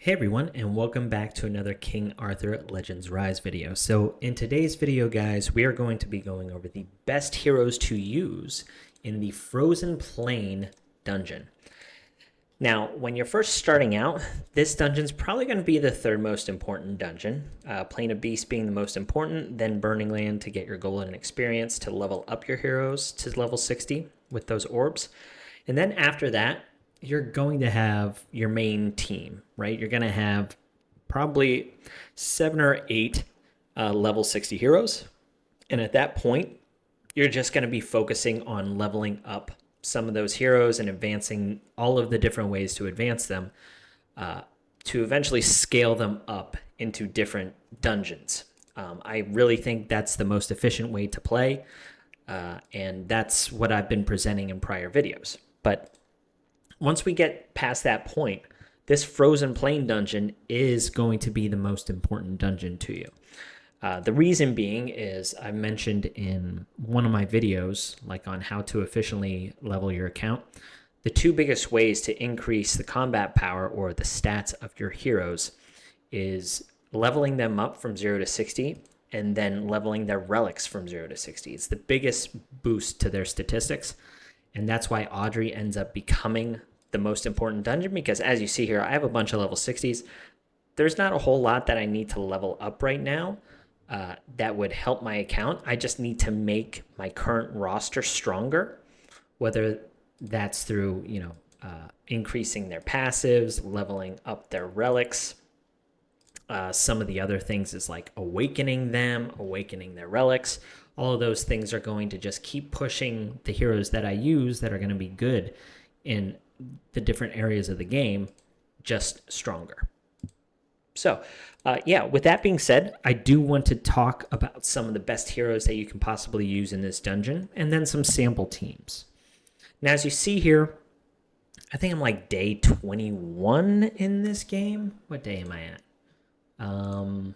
Hey everyone, and welcome back to another King Arthur Legends Rise video. So in today's video, guys, we are going to be going over the best heroes to use in the Frozen Plain dungeon. Now, when you're first starting out, this dungeon's probably going to be the third most important dungeon. Plane of Beasts being the most important, then Burning Land to get your golden experience to level up your heroes to level 60 with those orbs. And then after that, you're going to have your main team, right? You're going to have probably 7 or 8 level 60 heroes. And at that point, you're just going to be focusing on leveling up some of those heroes and advancing all of the different ways to advance them to eventually scale them up into different dungeons. I really think that's the most efficient way to play. And that's what I've been presenting in prior videos. But once we get past that point, this Frozen Plain dungeon is going to be the most important dungeon to you. The reason being is I mentioned in one of my videos, like on how to efficiently level your account, the two biggest ways to increase the combat power or the stats of your heroes is leveling them up from 0 to 60 and then leveling their relics from 0 to 60. It's the biggest boost to their statistics, and that's why Aldri ends up becoming the most important dungeon, because as you see here, I have a bunch of level 60s. There's not a whole lot that I need to level up right now that would help my account. I just need to make my current roster stronger, whether that's through, increasing their passives, leveling up their relics. Some of the other things is like awakening them, awakening their relics. All of those things are going to just keep pushing the heroes that I use that are going to be good in the different areas of the game just stronger. So, with that being said, I do want to talk about some of the best heroes that you can possibly use in this dungeon, and then some sample teams. Now, as you see here, I think I'm like day 21 in this game. What day am I at? Oh,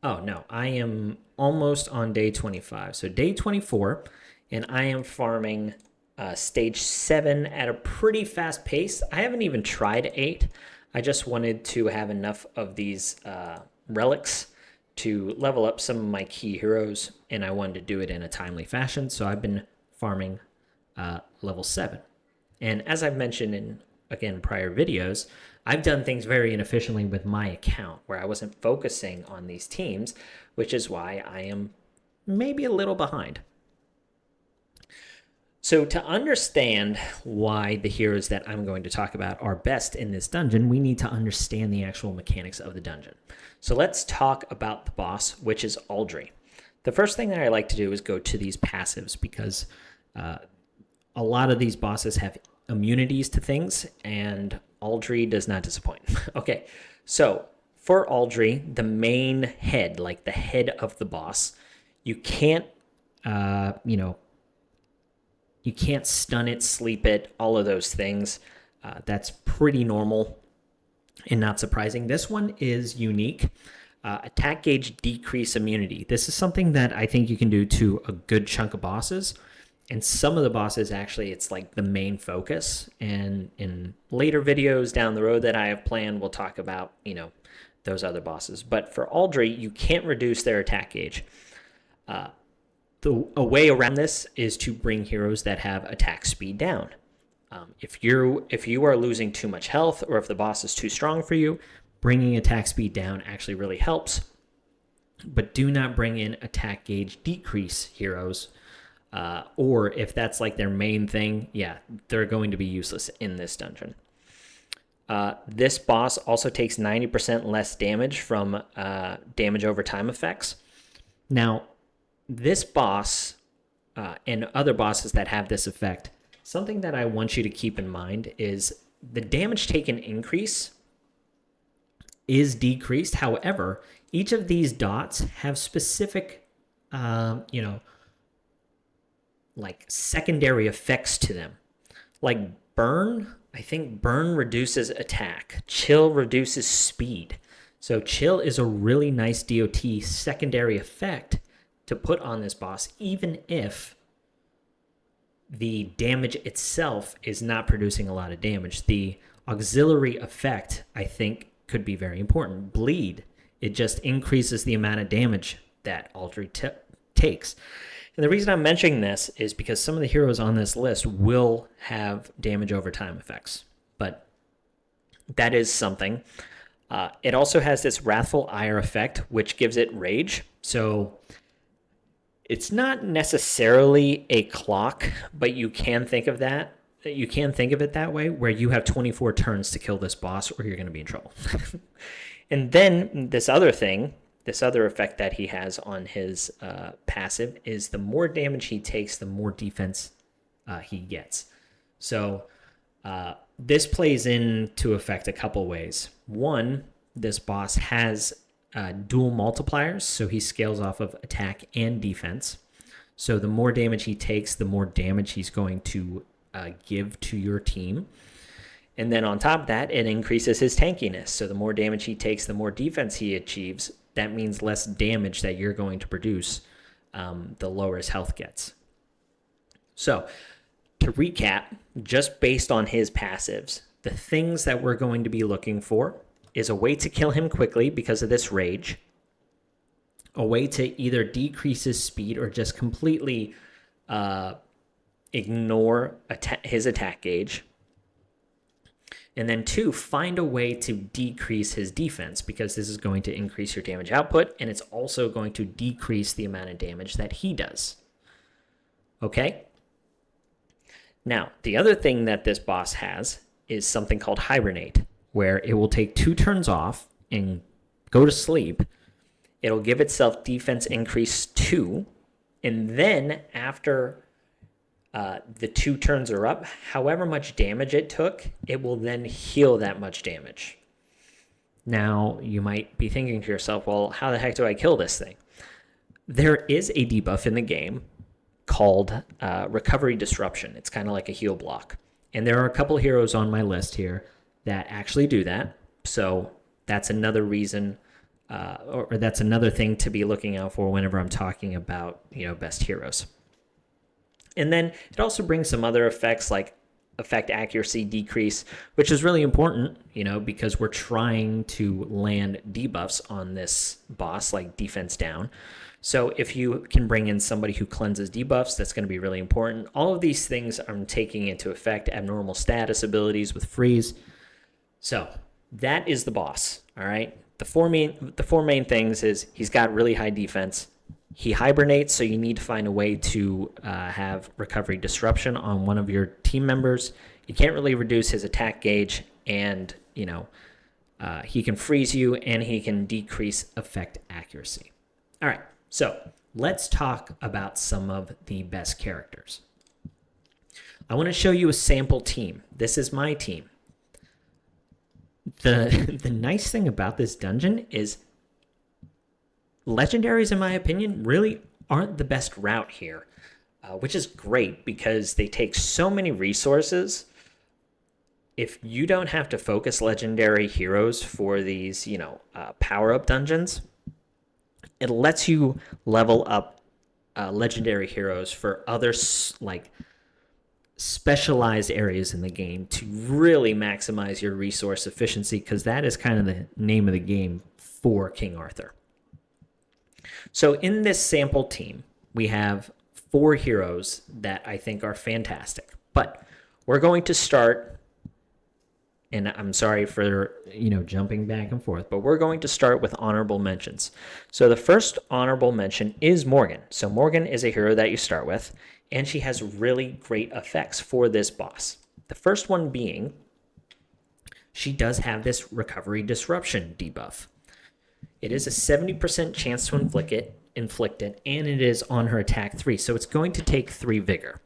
no, I am almost on day 25. So day 24, and I am farming stage 7 at a pretty fast pace. I haven't even tried 8. I just wanted to have enough of these relics to level up some of my key heroes, and I wanted to do it in a timely fashion, so I've been farming level 7. And as I've mentioned in, again, prior videos, I've done things very inefficiently with my account, where I wasn't focusing on these teams, which is why I am maybe a little behind. So to understand why the heroes that I'm going to talk about are best in this dungeon, we need to understand the actual mechanics of the dungeon. So let's talk about the boss, which is Aldri. The first thing that I like to do is go to these passives, because a lot of these bosses have immunities to things, and Aldri does not disappoint. Okay, so for Aldri, the main head, like the head of the boss, you can't, you can't stun it, sleep it, all of those things. That's pretty normal and not surprising. This one is unique. Attack gauge decrease immunity. This is something that I think you can do to a good chunk of bosses. And some of the bosses, actually, it's like the main focus. And in later videos down the road that I have planned, we'll talk about, those other bosses. But for Aldri, you can't reduce their attack gauge. A way around this is to bring heroes that have attack speed down. If you are losing too much health, or if the boss is too strong for you, bringing attack speed down actually really helps. But do not bring in attack gauge decrease heroes. Or if that's like their main thing, they're going to be useless in this dungeon. This boss also takes 90% less damage from damage over time effects. Now, this boss and other bosses that have this effect, something that I want you to keep in mind is the damage taken increase is decreased. However, each of these dots have specific, like secondary effects to them. Like burn, I think burn reduces attack. Chill reduces speed. So chill is a really nice DOT secondary effect to put on this boss, even if the damage itself is not producing a lot of damage. The auxiliary effect, I think, could be very important. Bleed, it just increases the amount of damage that Aldri takes. And the reason I'm mentioning this is because some of the heroes on this list will have damage over time effects, but that is something. It also has this Wrathful Ire effect, which gives it rage. So it's not necessarily a clock, but you can think of that. You can think of it that way, where you have 24 turns to kill this boss, or you're going to be in trouble. And then this other effect that he has on his passive is the more damage he takes, the more defense he gets. So this plays into effect a couple ways. One, this boss has dual multipliers, so he scales off of attack and defense. So the more damage he takes, the more damage he's going to give to your team. And then on top of that, it increases his tankiness. So the more damage he takes, the more defense he achieves. That means less damage that you're going to produce, the lower his health gets. So to recap, just based on his passives, the things that we're going to be looking for is a way to kill him quickly because of this rage, a way to either decrease his speed or just completely ignore his attack gauge. And then 2, find a way to decrease his defense, because this is going to increase your damage output, and it's also going to decrease the amount of damage that he does. Okay? Now, the other thing that this boss has is something called Hibernate, where it will take 2 turns off and go to sleep. It'll give itself defense increase 2, and then after the 2 turns are up, however much damage it took, it will then heal that much damage. Now, you might be thinking to yourself, well, how the heck do I kill this thing? There is a debuff in the game called Recovery Disruption. It's kind of like a heal block. And there are a couple heroes on my list here that actually do that. So that's another reason, or that's another thing to be looking out for whenever I'm talking about, best heroes. And then it also brings some other effects like effect accuracy decrease, which is really important, because we're trying to land debuffs on this boss, like defense down. So if you can bring in somebody who cleanses debuffs, that's going to be really important. All of these things I'm taking into effect, abnormal status abilities with freeze. So that is the boss, all right? The four main things is he's got really high defense. He hibernates, so you need to find a way to have recovery disruption on one of your team members. You can't really reduce his attack gauge, and he can freeze you, and he can decrease effect accuracy. All right, so let's talk about some of the best characters. I want to show you a sample team. This is my team. The nice thing about this dungeon is legendaries, in my opinion, really aren't the best route here, which is great because they take so many resources. If you don't have to focus legendary heroes for these, power-up dungeons, it lets you level up legendary heroes for other, specialized areas in the game to really maximize your resource efficiency, because that is kind of the name of the game for King Arthur. So in this sample team, we have 4 heroes that I think are fantastic. But we're going to start, and I'm sorry for, jumping back and forth, but we're going to start with honorable mentions. So the first honorable mention is Morgan. So Morgan is a hero that you start with, and she has really great effects for this boss. The first one being, she does have this recovery disruption debuff. It is a 70% chance to inflict it, and it is on her attack 3, so it's going to take 3 vigor.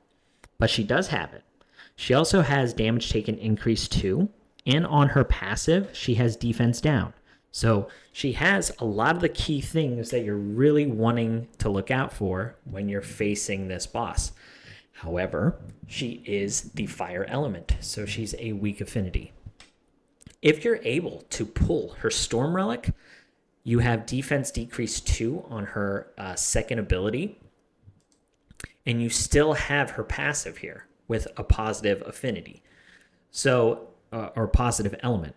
But she does have it. She also has damage taken increase 2, and on her passive, she has defense down. So she has a lot of the key things that you're really wanting to look out for when you're facing this boss. However, she is the fire element, so she's a weak affinity. If you're able to pull her Storm Relic, you have defense decrease 2 on her second ability. and you still have her passive here with a positive affinity. So, or positive element.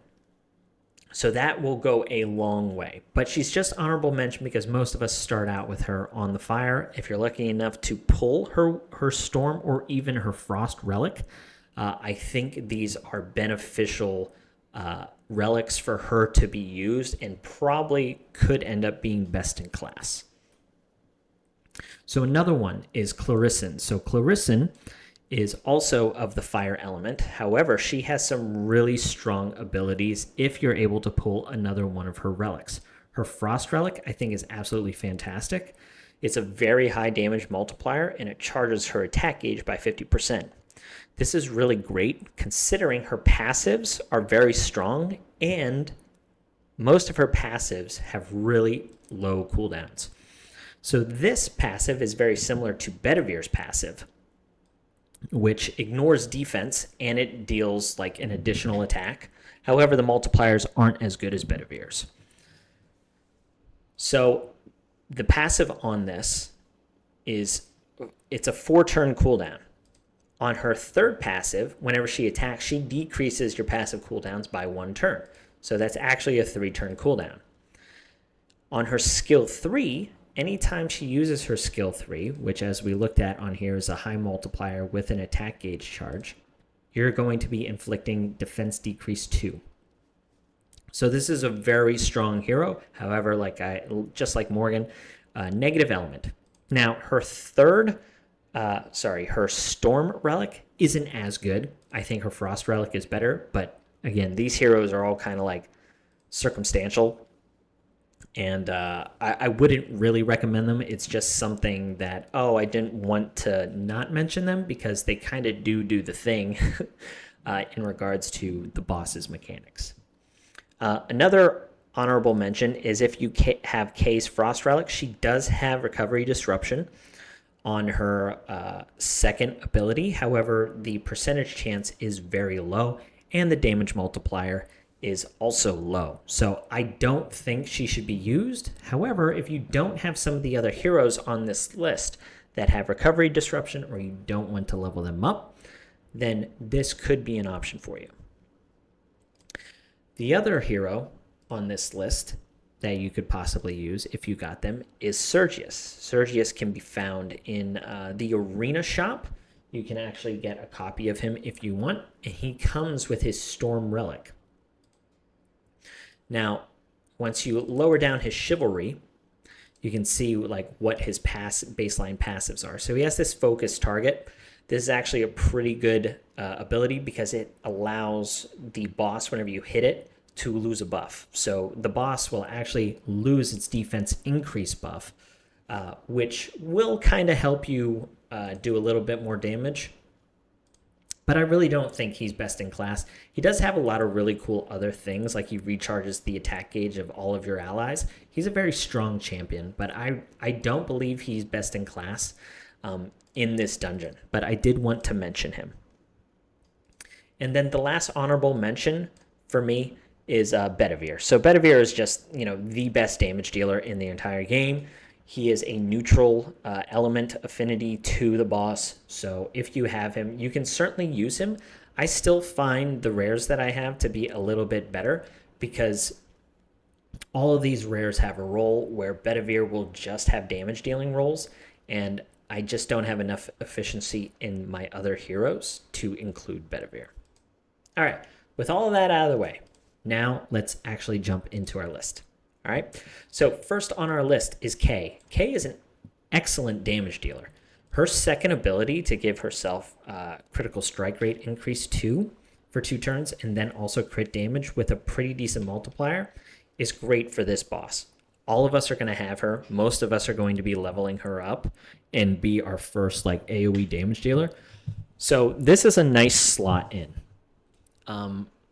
So that will go a long way. But she's just honorable mention because most of us start out with her on the fire. If you're lucky enough to pull her storm or even her frost relic, I think these are beneficial relics for her to be used and probably could end up being best in class. So another one is Clarison. So Clarison is also of the fire element. However, she has some really strong abilities if you're able to pull another one of her relics. Her frost relic, I think, is absolutely fantastic. It's a very high damage multiplier, and it charges her attack gauge by 50%. This is really great considering her passives are very strong, and most of her passives have really low cooldowns. So this passive is very similar to Bedivere's passive, which ignores defense and it deals like an additional attack. However, the multipliers aren't as good as Bedivere's. So the passive on this is, it's a 4-turn cooldown. On her third passive, whenever she attacks, she decreases your passive cooldowns by 1 turn. So that's actually a 3-turn cooldown. On her skill 3, anytime she uses her skill 3, which as we looked at on here is a high multiplier with an attack gauge charge, you're going to be inflicting defense decrease 2. So this is a very strong hero. However, just like Morgan, negative element. Now her her storm relic isn't as good. I think her frost relic is better, but again, these heroes are all kind of like circumstantial. And I wouldn't really recommend them. It's just something that, I didn't want to not mention them because they kind of do the thing in regards to the boss's mechanics. Another honorable mention is if you have Kay's Frost Relic, she does have Recovery Disruption on her second ability. However, the percentage chance is very low, and the damage multiplier is also low. So I don't think she should be used. However, if you don't have some of the other heroes on this list that have recovery disruption or you don't want to level them up, then this could be an option for you. The other hero on this list that you could possibly use if you got them is Sergius. Sergius can be found in the arena shop. You can actually get a copy of him if you want, and he comes with his Storm Relic. Now, once you lower down his chivalry, you can see what his baseline passives are. So he has this focus target. This is actually a pretty good ability because it allows the boss, whenever you hit it, to lose a buff. So the boss will actually lose its defense increase buff, which will kind of help you do a little bit more damage. But I really don't think he's best in class. He does have a lot of really cool other things, like he recharges the attack gauge of all of your allies. He's a very strong champion, but I don't believe he's best in class in this dungeon. But I did want to mention him. And then the last honorable mention for me is Bedivere. So Bedivere is just, the best damage dealer in the entire game. He is a neutral element affinity to the boss, so if you have him, you can certainly use him. I still find the rares that I have to be a little bit better because all of these rares have a role where Bedivere will just have damage dealing rolls, and I just don't have enough efficiency in my other heroes to include Bedivere. All right, with all of that out of the way, now let's actually jump into our list. All right, so first on our list is Kay. Kay is an excellent damage dealer. Her second ability to give herself critical strike rate increase 2 for 2 turns and then also crit damage with a pretty decent multiplier is great for this boss. All of us are going to have her. Most of us are going to be leveling her up and be our first AoE damage dealer. So this is a nice slot in.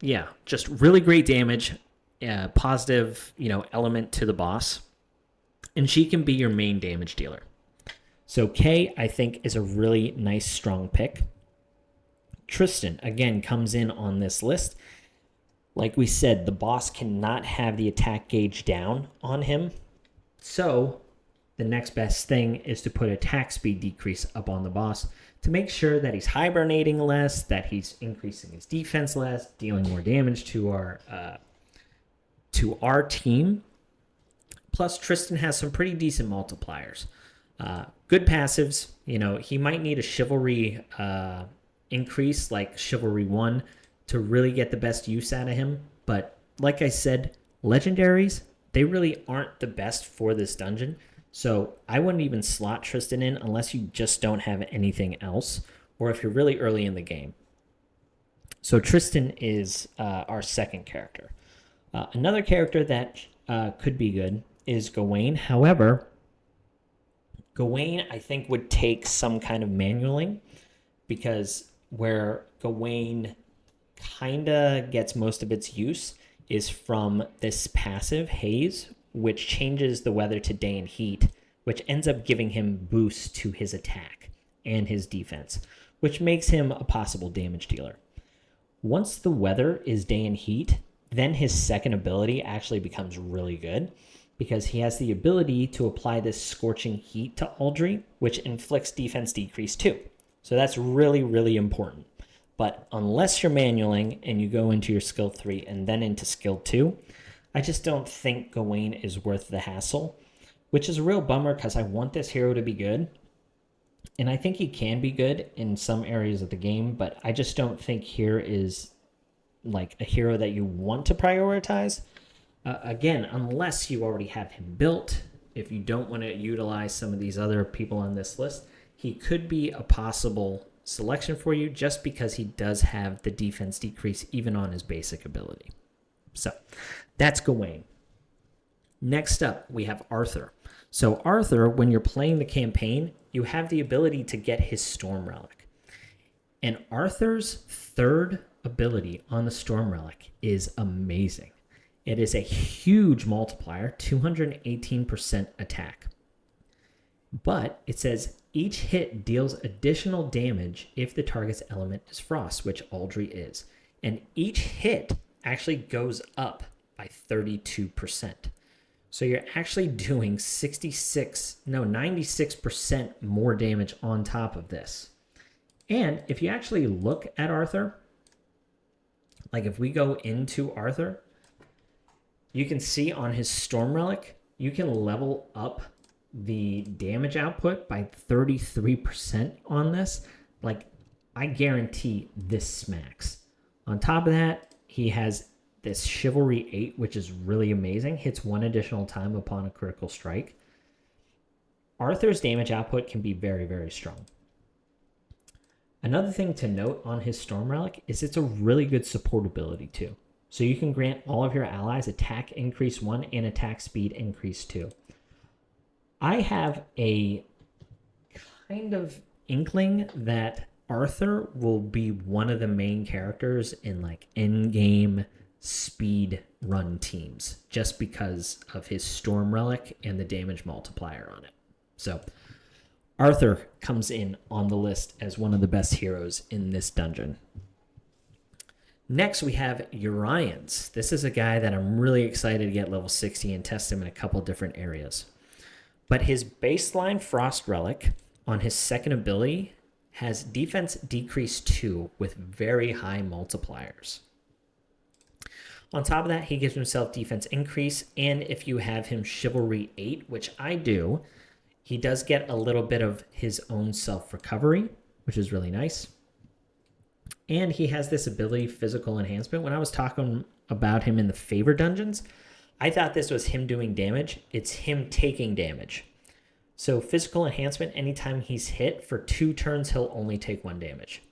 Yeah, just really great damage. Positive, element to the boss, and she can be your main damage dealer. So Kay, I think, is a really nice, strong pick. Tristan, again, comes in on this list. Like we said, the boss cannot have the attack gauge down on him, so the next best thing is to put attack speed decrease up on the boss to make sure that he's hibernating less, that he's increasing his defense less, dealing more damage to our team. Plus, Tristan has some pretty decent multipliers. Good passives. You know, he might need a chivalry increase like chivalry 1 to really get the best use out of him. But like I said, legendaries, they really aren't the best for this dungeon. So I wouldn't even slot Tristan in unless you just don't have anything else, or if you're really early in the game. So Tristan is our second character. Another character that could be good is Gawain. However, Gawain, I think, would take some kind of manualing, because where Gawain kind of gets most of its use is from this passive, Haze, which changes the weather to day and heat, which ends up giving him boosts to his attack and his defense, which makes him a possible damage dealer. Once the weather is day and heat, then his second ability actually becomes really good, because he has the ability to apply this scorching heat to Aldri, which inflicts defense decrease too. So that's really, really important. But unless you're manualing and you go into your skill 3 and then into skill 2, I just don't think Gawain is worth the hassle, which is a real bummer because I want this hero to be good. And I think he can be good in some areas of the game, but I just don't think here is like a hero that you want to prioritize. Again, unless you already have him built, if you don't want to utilize some of these other people on this list, he could be a possible selection for you just because he does have the defense decrease even on his basic ability. So that's Gawain. Next up, we have Arthur. So Arthur, when you're playing the campaign, you have the ability to get his Storm Relic. And Arthur's third ability on the Storm Relic is amazing. It is a huge multiplier, 218% attack. But it says each hit deals additional damage if the target's element is frost, which Aldri is. And each hit actually goes up by 32%. So you're actually doing 96% more damage on top of this. And if you actually look at Arthur, like if we go into Arthur, you can see on his Storm Relic, you can level up the damage output by 33% on this. Like, I guarantee this smacks. On top of that, he has this Chivalry 8, which is really amazing. Hits 1 additional time upon a critical strike. Arthur's damage output can be very, very strong. Another thing to note on his Storm Relic is it's a really good support ability too. So you can grant all of your allies attack increase 1 and attack speed increase 2. I have a kind of inkling that Arthur will be one of the main characters in like end-game speed run teams just because of his Storm Relic and the damage multiplier on it. So Arthur comes in on the list as one of the best heroes in this dungeon. Next, we have Urians. This is a guy that I'm really excited to get level 60 and test him in a couple different areas. But his baseline Frost Relic on his second ability has defense decrease 2 with very high multipliers. On top of that, he gives himself defense increase, and if you have him Chivalry 8, which I do, he does get a little bit of his own self-recovery, which is really nice. And he has this ability, Physical Enhancement. When I was talking about him in the Favor Dungeons, I thought this was him doing damage. It's him taking damage. So Physical Enhancement, anytime he's hit, for 2 turns, he'll only take 1 damage.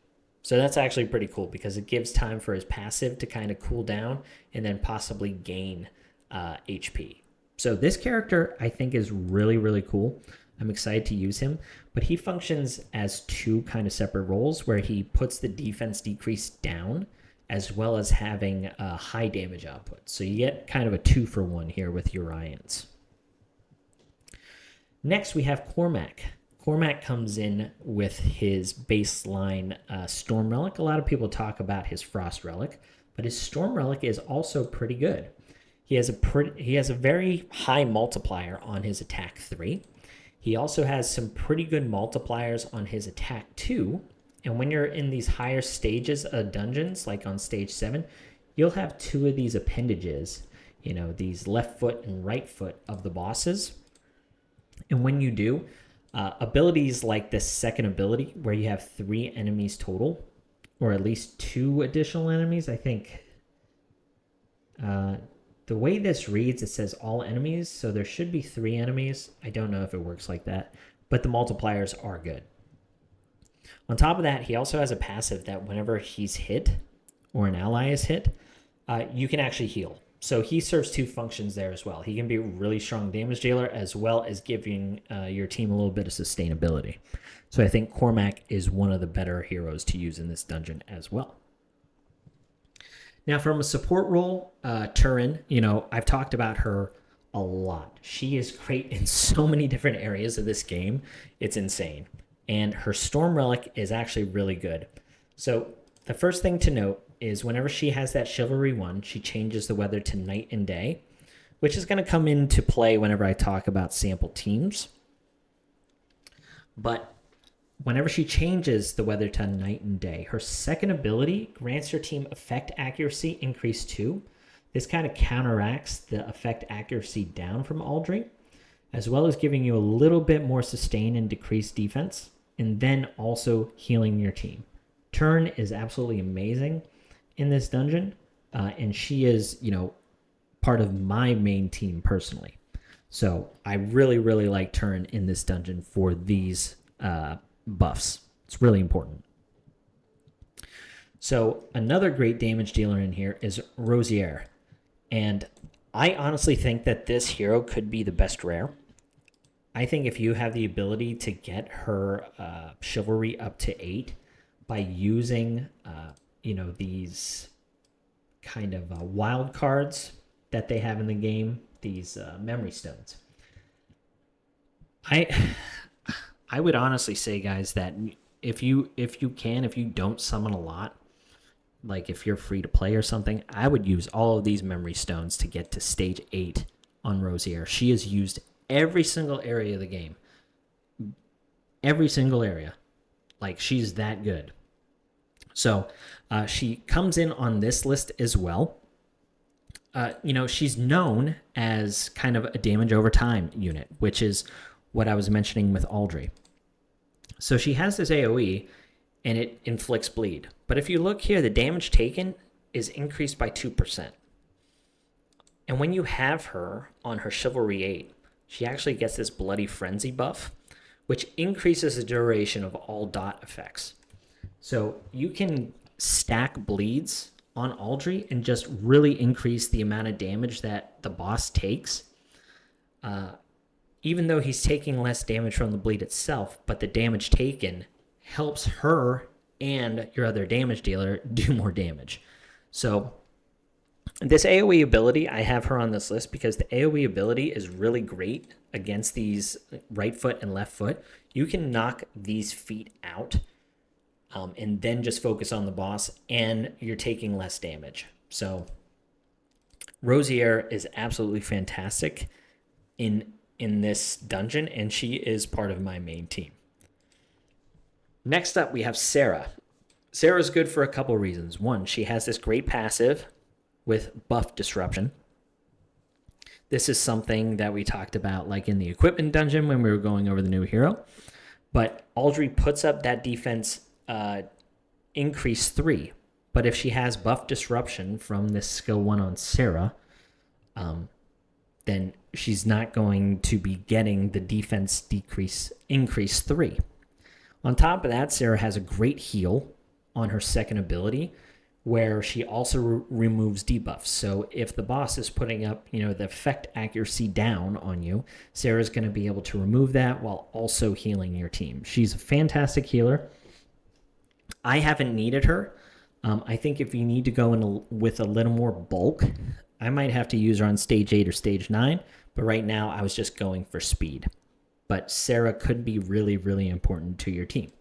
So that's actually pretty cool because it gives time for his passive to kind of cool down and then possibly gain HP. So this character, I think, is really, really cool. I'm excited to use him, but he functions as 2 kind of separate roles where he puts the defense decrease down as well as having a high damage output. So you get kind of a 2-for-1 here with Urians. Next, we have Cormac. Cormac comes in with his baseline Storm Relic. A lot of people talk about his Frost Relic, but his Storm Relic is also pretty good. He has a very high multiplier on his attack 3. He also has some pretty good multipliers on his attack too. And when you're in these higher stages of dungeons, like on stage 7, you'll have 2 of these appendages, these left foot and right foot of the bosses. And when you do, abilities like this second ability, where you have 3 enemies total, or at least 2 additional enemies, I think. The way this reads, it says all enemies, so there should be 3 enemies. I don't know if it works like that, but the multipliers are good. On top of that, he also has a passive that whenever he's hit, or an ally is hit, you can actually heal. So he serves 2 functions there as well. He can be a really strong damage dealer, as well as giving your team a little bit of sustainability. So I think Cormac is one of the better heroes to use in this dungeon as well. Now, from a support role, Turin, I've talked about her a lot. She is great in so many different areas of this game. It's insane. And her Storm Relic is actually really good. So the first thing to note is whenever she has that Chivalry 1, she changes the weather to night and day, which is going to come into play whenever I talk about sample teams. But whenever she changes the weather to night and day, her second ability grants your team effect accuracy increase 2. This kind of counteracts the effect accuracy down from Aldri, as well as giving you a little bit more sustain and decreased defense, and then also healing your team. Turn is absolutely amazing in this dungeon, and she is, part of my main team personally. So I really, really like Turn in this dungeon for these buffs. It's really important. So another great damage dealer in here is Rosier. And I honestly think that this hero could be the best rare. I think if you have the ability to get her chivalry up to 8 by using, these kind of wild cards that they have in the game, these memory stones. I would honestly say, guys, that if you don't summon a lot, like if you're free to play or something, I would use all of these memory stones to get to stage 8 on Rosier. She is used every single area of the game. Every single area. Like, she's that good. So she comes in on this list as well. She's known as kind of a damage over time unit, which is what I was mentioning with Aldri. So she has this AoE, and it inflicts bleed. But if you look here, the damage taken is increased by 2%. And when you have her on her Chivalry 8, she actually gets this Bloody Frenzy buff, which increases the duration of all dot effects. So you can stack bleeds on Aldri and just really increase the amount of damage that the boss takes. Even though he's taking less damage from the bleed itself, but the damage taken helps her and your other damage dealer do more damage. So this AoE ability, I have her on this list because the AoE ability is really great against these right foot and left foot. You can knock these feet out and then just focus on the boss, and you're taking less damage. So Rosier is absolutely fantastic in this dungeon, and she is part of my main team. Next up, we have Sarah. Sarah's good for a couple reasons. One, she has this great passive with buff disruption. This is something that we talked about like in the equipment dungeon when we were going over the new hero. But Aldri puts up that defense increase 3. But if she has buff disruption from this skill 1 on Sarah, then she's not going to be getting the defense increase 3. On top of that, Sarah has a great heal on her second ability, where she also removes debuffs. So if the boss is putting up, the effect accuracy down on you, Sarah's going to be able to remove that while also healing your team. She's a fantastic healer. I haven't needed her. I think if you need to go in with a little more bulk, I might have to use her on stage 8 or stage 9, but right now I was just going for speed. But Sarah could be really, really important to your team.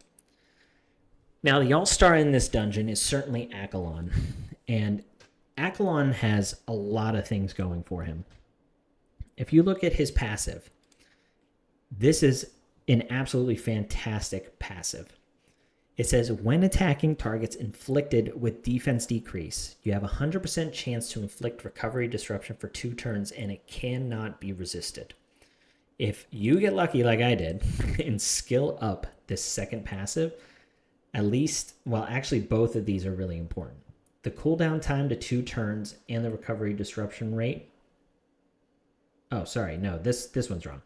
Now, the all-star in this dungeon is certainly Accolon, and Accolon has a lot of things going for him. If you look at his passive, This is an absolutely fantastic passive. It says, when attacking targets inflicted with defense decrease, you have a 100% chance to inflict recovery disruption for 2 turns, and it cannot be resisted. If you get lucky like I did and skill up this second passive, at least, well, actually both of these are really important. The cooldown time to 2 turns and the recovery disruption rate. Oh, sorry, no, this one's wrong.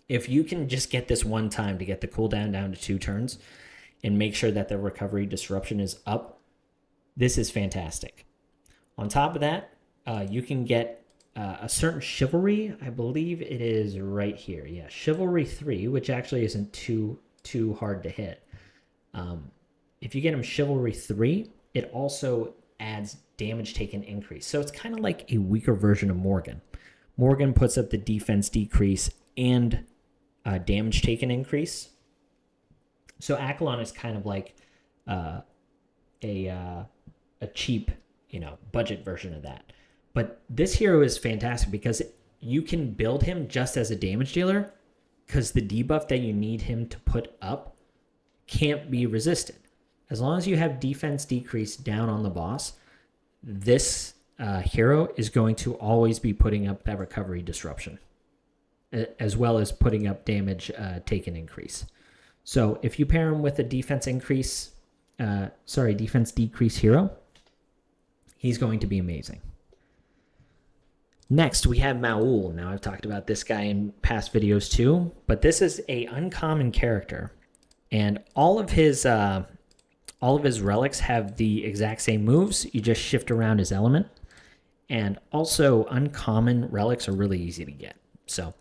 If you can just get this one time to get the cooldown down to 2 turns and make sure that the recovery disruption is up, this is fantastic. On top of that, you can get a certain chivalry. I believe it is right here. Yeah, chivalry 3, which actually isn't too hard to hit. If you get him chivalry 3, it also adds damage taken increase. So it's kind of like a weaker version of Morgan. Morgan puts up the defense decrease and damage taken increase. So Akalon is kind of like a cheap, budget version of that. But this hero is fantastic because you can build him just as a damage dealer, because the debuff that you need him to put up can't be resisted. As long as you have defense decrease down on the boss, this hero is going to always be putting up that recovery disruption, as well as putting up damage taken increase. So if you pair him with a defense decrease hero, he's going to be amazing. Next, we have Maul. Now, I've talked about this guy in past videos too, but this is a uncommon character, and all of his relics have the exact same moves. You just shift around his element, and also uncommon relics are really easy to get. So,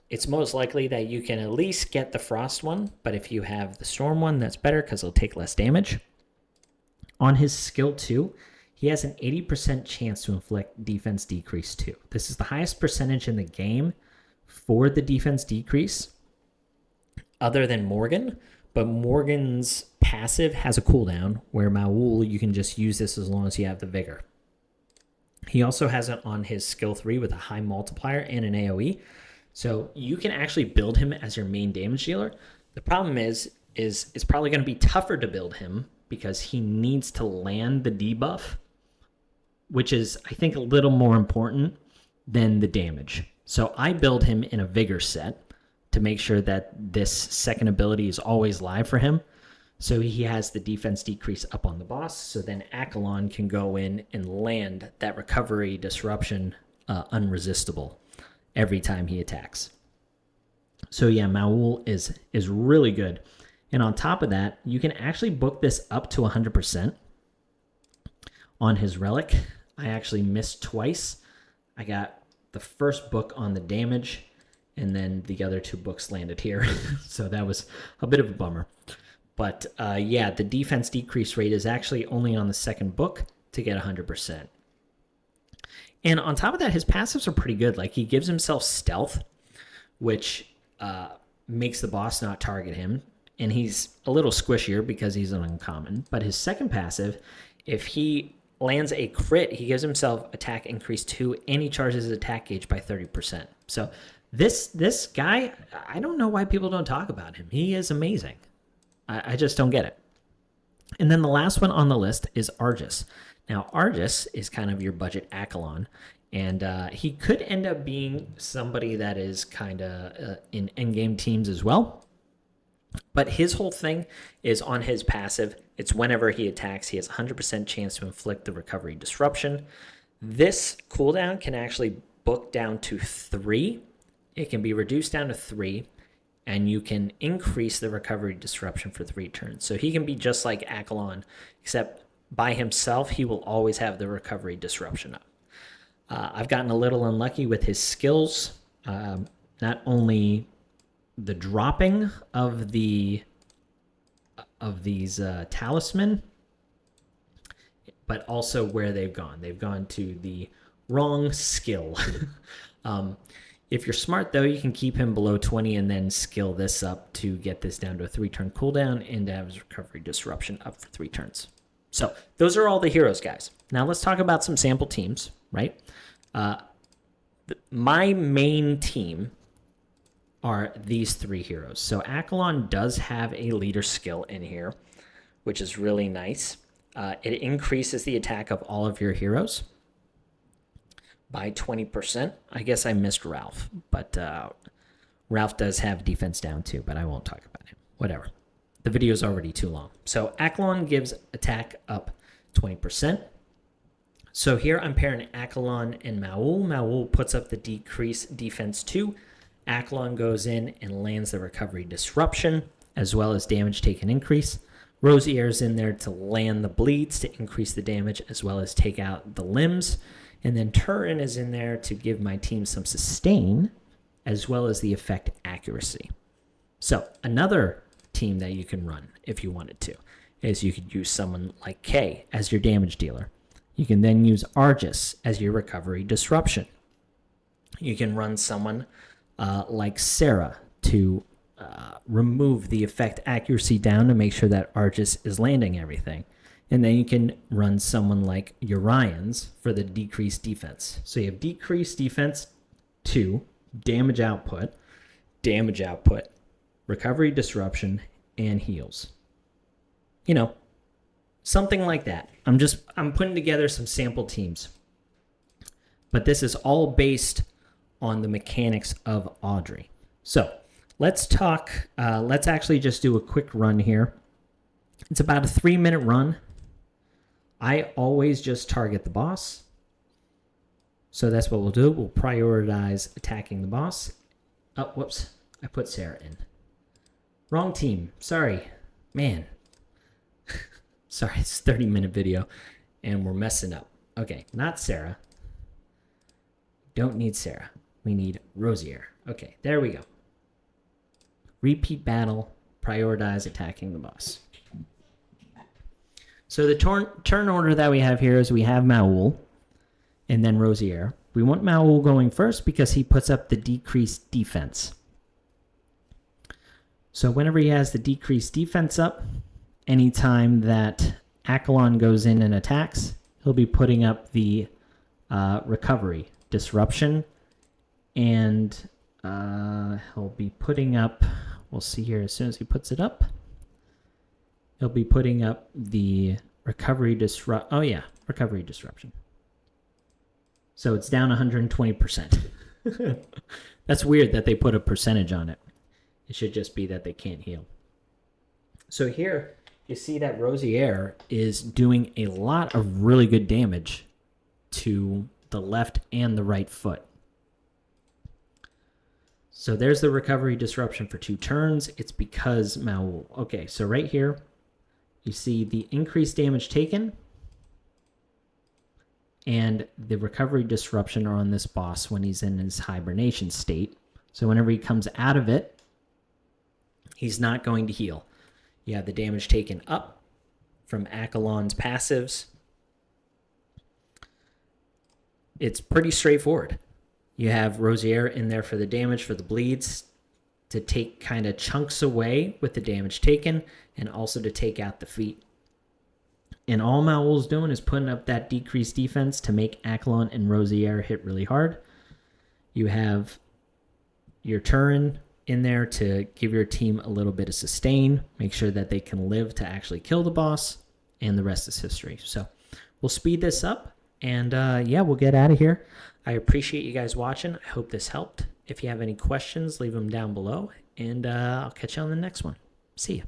it's most likely that you can at least get the Frost one, but if you have the Storm one, that's better because it'll take less damage. On his skill 2, he has an 80% chance to inflict defense decrease 2. This is the highest percentage in the game for the defense decrease, other than Morgan, but Morgan's passive has a cooldown, where Maul, you can just use this as long as you have the Vigor. He also has it on his skill 3 with a high multiplier and an AoE. So you can actually build him as your main damage dealer. The problem is it's probably going to be tougher to build him because he needs to land the debuff, which is, I think, a little more important than the damage. So I build him in a Vigor set to make sure that this second ability is always live for him. So he has the defense decrease up on the boss. So then Akalon can go in and land that recovery disruption unresistible every time he attacks. So yeah, Maul is really good. And on top of that, you can actually book this up to 100% on his relic. I actually missed twice. I got the first book on the damage, and then the other 2 books landed here. So that was a bit of a bummer. But yeah, the defense decrease rate is actually only on the second book to get 100%. And on top of that, his passives are pretty good. Like, he gives himself stealth, which makes the boss not target him. And he's a little squishier because he's an uncommon. But his second passive, if he lands a crit, he gives himself attack increase 2, and he charges his attack gauge by 30%. So this guy, I don't know why people don't talk about him. He is amazing. I just don't get it. And then the last one on the list is Argus. Now, Argus is kind of your budget Akalon, and he could end up being somebody that is kind of in endgame teams as well. But his whole thing is on his passive. It's whenever he attacks, he has a 100% chance to inflict the recovery disruption. This cooldown can actually book down to 3. It can be reduced down to 3, and you can increase the recovery disruption for 3 turns. So he can be just like Akalon, except by himself, he will always have the recovery disruption up. I've gotten a little unlucky with his skills. Not only the dropping of these talisman, but also where they've gone. They've gone to the wrong skill. If you're smart, though, you can keep him below 20 and then skill this up to get this down to a 3-turn cooldown and to have his recovery disruption up for 3 turns. So those are all the heroes, guys. Now let's talk about some sample teams, right? My main team are these 3 heroes. So Akalon does have a leader skill in here, which is really nice. It increases the attack of all of your heroes by 20%. I guess I missed Ralph, but Ralph does have defense down too, but I won't talk about him. Whatever. The video is already too long. So Akalon gives attack up 20%. So here I'm pairing Akalon and Maul. Maul puts up the decreased defense 2. Akalon goes in and lands the recovery disruption, as well as damage taken increase. Rosier's in there to land the bleeds to increase the damage, as well as take out the limbs. And then Turin is in there to give my team some sustain, as well as the effect accuracy. So another team that you can run if you wanted to is you could use someone like Kay as your damage dealer. You can then use Argus as your recovery disruption. You can run someone like Sarah to remove the effect accuracy down to make sure that Argus is landing everything. And then you can run someone like Urion's for the decreased defense. So you have decreased defense 2, damage output, recovery disruption, and heals. You know, something like that. I'm putting together some sample teams. But this is all based on the mechanics of Aldri. So let's actually just do a quick run here. It's about a 3-minute run. I always just target the boss. So that's what we'll do. We'll prioritize attacking the boss. Oh, whoops. I put Sarah in. Wrong team. Sorry. Man. Sorry, it's a 30-minute video, and we're messing up. Okay, not Sarah. Don't need Sarah. We need Rosier. Okay, there we go. Repeat battle. Prioritize attacking the boss. So the turn order that we have here is we have Maul and then Rosier. We want Maul going first because he puts up the decreased defense. So whenever he has the decreased defense up, anytime that Akalon goes in and attacks, he'll be putting up the recovery disruption, and he'll be putting up, we'll see here as soon as he puts it up, he'll be putting up the recovery disruption. So it's down 120%. That's weird that they put a percentage on it. It should just be that they can't heal. So here you see that Rosier is doing a lot of really good damage to the left and the right foot. So there's the recovery disruption for 2 turns. It's because Maul. Okay, so right here you see the increased damage taken and the recovery disruption are on this boss when he's in his hibernation state. So whenever he comes out of it, he's not going to heal. You have the damage taken up from Akalon's passives. It's pretty straightforward. You have Rosier in there for the damage, for the bleeds, to take kind of chunks away with the damage taken, and also to take out the feet. And all Maul's doing is putting up that decreased defense to make Akalon and Rosier hit really hard. You have your Turin in there to give your team a little bit of sustain, make sure that they can live to actually kill the boss, and the rest is history. So we'll speed this up, and yeah, we'll get out of here. I appreciate you guys watching. I hope this helped. If you have any questions, leave them down below, and I'll catch you on the next one. See ya.